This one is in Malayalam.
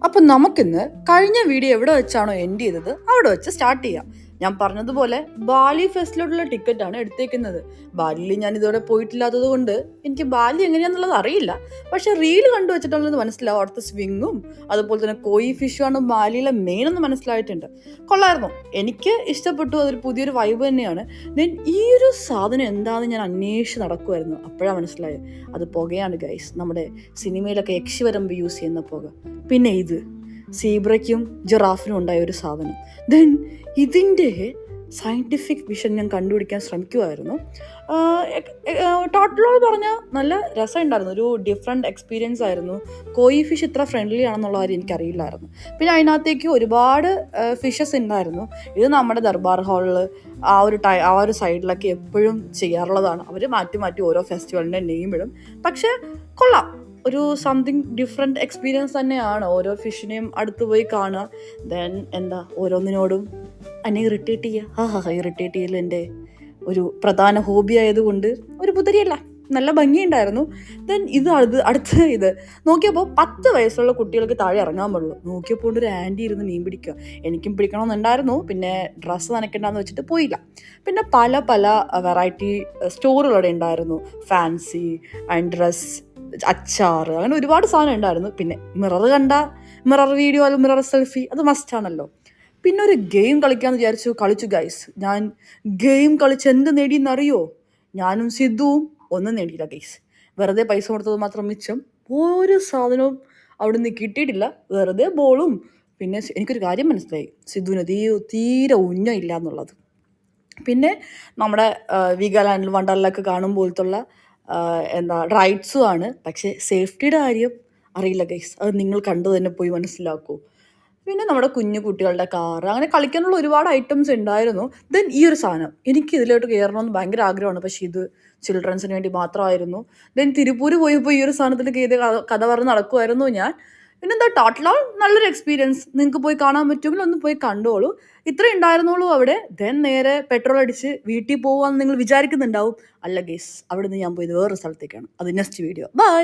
അപ്പം നമുക്കിന്ന് കഴിഞ്ഞ വീഡിയോ എവിടെ വെച്ചാണോ എൻഡ് ചെയ്തത് അവിടെ വെച്ച് സ്റ്റാർട്ട് ചെയ്യാം. ഞാൻ പറഞ്ഞതുപോലെ ബാലി ഫെസ്റ്റിലോട്ടുള്ള ടിക്കറ്റാണ് എടുത്തേക്കുന്നത്. ബാലിയിൽ ഞാൻ ഇതുവരെ പോയിട്ടില്ലാത്തത് കൊണ്ട് എനിക്ക് ബാലി എങ്ങനെയാണെന്നുള്ളത് അറിയില്ല. പക്ഷെ റീൽ കണ്ടു വെച്ചിട്ടുള്ളത് മനസ്സിലാവും. അവിടുത്തെ സ്വിങ്ങും അതുപോലെ തന്നെ കോയി ഫിഷുമാണ് ബാലിയിലെ മെയിൻ എന്ന് മനസ്സിലായിട്ടുണ്ട്. കൊള്ളായിരുന്നു, എനിക്ക് ഇഷ്ടപ്പെട്ടു. അതൊരു പുതിയൊരു വൈബ് തന്നെയാണ്. ദെൻ ഈ ഒരു സാധനം എന്താണെന്ന് ഞാൻ അന്വേഷിച്ച് നടക്കുമായിരുന്നു. അപ്പോഴാണ് മനസ്സിലായത് അത് പുകയാണ് ഗൈസ്. നമ്മുടെ സിനിമയിലൊക്കെ യക്ഷിവരമ്പ് യൂസ് ചെയ്യുന്ന പുക. പിന്നെ ഇത് സീബ്രയ്ക്കും ജിറാഫിനും ഉണ്ടായ ഒരു സാധനം. ദെൻ ഇതിൻ്റെ സയൻറ്റിഫിക് വിഷൻ ഞാൻ കണ്ടുപിടിക്കാൻ ശ്രമിക്കുമായിരുന്നു. ടോട്ടലോട് പറഞ്ഞാൽ നല്ല രസമുണ്ടായിരുന്നു. ഒരു ഡിഫറെൻറ്റ് എക്സ്പീരിയൻസ് ആയിരുന്നു. കോയി ഫിഷ് ഇത്ര ഫ്രണ്ട്ലി ആണെന്നുള്ള കാര്യം എനിക്കറിയില്ലായിരുന്നു. പിന്നെ അതിനകത്തേക്ക് ഒരുപാട് ഫിഷസ് ഉണ്ടായിരുന്നു. ഇത് നമ്മുടെ ദർബാർ ഹാളിൽ ആ ഒരു സൈഡിലൊക്കെ എപ്പോഴും ചെയ്യാറുള്ളതാണ്. അവർ മാറ്റി മാറ്റി ഓരോ ഫെസ്റ്റിവലിൻ്റെ നെയിം ഇടും. പക്ഷേ കൊള്ളാം, ഒരു സംതിങ് ഡിഫറെൻറ്റ് എക്സ്പീരിയൻസ് തന്നെയാണ്. ഓരോ ഫിഷിനെയും അടുത്ത് പോയി കാണുക. ദെൻ എന്താ ഓരോന്നിനോടും എന്നെ ഇറിറ്റേറ്റ് ചെയ്യുക. ഇറിറ്റേറ്റ് ചെയ്യൽ എൻ്റെ ഒരു പ്രധാന ഹോബി ആയതുകൊണ്ട് ഒരു പുതരിയല്ല, നല്ല ഭംഗിയുണ്ടായിരുന്നു. ദെൻ അടുത്ത് നോക്കിയപ്പോൾ 10 വയസ്സുള്ള കുട്ടികൾക്ക് താഴെ ഇറങ്ങാൻ പാടുള്ളൂ. നോക്കിയപ്പോൾ ഒരു ആൻറ്റി ഇരുന്ന് മീൻ പിടിക്കുക. എനിക്കും പിടിക്കണമെന്നുണ്ടായിരുന്നു. പിന്നെ ഡ്രസ്സ് നനയ്ക്കണ്ടെന്ന് വെച്ചിട്ട് പോയില്ല. പിന്നെ പല പല വെറൈറ്റി സ്റ്റോറുകളവിടെ ഉണ്ടായിരുന്നു. ഫാൻസി ആൻഡ് ഡ്രസ്, അച്ചാർ, അങ്ങനെ ഒരുപാട് സാധനം ഉണ്ടായിരുന്നു. പിന്നെ മിറർ വീഡിയോ അല്ലെങ്കിൽ മിറർ സെൽഫി അത് മസ്റ്റാണല്ലോ. പിന്നെ ഒരു ഗെയിം കളിക്കാമെന്ന് കളിച്ചു ഗൈസ്. ഞാൻ ഗെയിം കളിച്ച് എന്ത് നേടിയെന്നറിയോ? ഞാനും സിദ്ധുവും ഒന്നും നേടിയില്ല ഗൈസ്. വെറുതെ പൈസ കൊടുത്തത് മാത്രം മിച്ചം. ഒരു സാധനവും അവിടെ നിന്ന് കിട്ടിയിട്ടില്ല. വെറുതെ ബോളും. പിന്നെ എനിക്കൊരു കാര്യം മനസ്സിലായി, സിദ്ധുവിന് തീരെ ഉന്നയില്ല എന്നുള്ളത്. പിന്നെ നമ്മുടെ വീഗാലാൻഡിൽ വണ്ടർലൊക്കെ കാണുമ്പോഴത്തുള്ള റൈഡ്സും ആണ്. പക്ഷേ സേഫ്റ്റിയുടെ കാര്യം അറിയില്ല ഗൈസ്. അത് നിങ്ങൾ കണ്ടു തന്നെ പോയി മനസ്സിലാക്കൂ. പിന്നെ നമ്മുടെ കുഞ്ഞു കുട്ടികളുടെ കാറ്, അങ്ങനെ കളിക്കാനുള്ള ഒരുപാട് ഐറ്റംസ് ഉണ്ടായിരുന്നു. ദെൻ ഈ ഒരു സാധനം എനിക്ക് ഇതിലോട്ട് കയറണമെന്ന് ഭയങ്കര ആഗ്രഹമാണ്. പക്ഷേ ഇത് ചിൽഡ്രൻസിന് വേണ്ടി മാത്രമായിരുന്നു. ദെൻ തിരുപ്പൂർ പോയപ്പോൾ ഈ ഒരു സാധനത്തിൽ കയറി കഥ പറഞ്ഞ് നടക്കുമായിരുന്നു ഞാൻ. പിന്നെന്താ, ടോട്ടൽ നല്ലൊരു എക്സ്പീരിയൻസ്. നിങ്ങൾക്ക് പോയി കാണാൻ പറ്റുമെങ്കിൽ ഒന്ന് പോയി കണ്ടോളൂ. ഇത്രേ ഉണ്ടായിരുന്നുള്ളൂ അവിടെ. ദെൻ നേരെ പെട്രോൾ അടിച്ച് വീട്ടിൽ പോകാമെന്ന് നിങ്ങൾ വിചാരിക്കുന്നുണ്ടാവും. അല്ല ഗേസ്, അവിടെ നിന്ന് ഞാൻ പോയത് വേറൊരു സ്ഥലത്തേക്കാണ്. അത് നെക്സ്റ്റ് വീഡിയോ. ബൈ.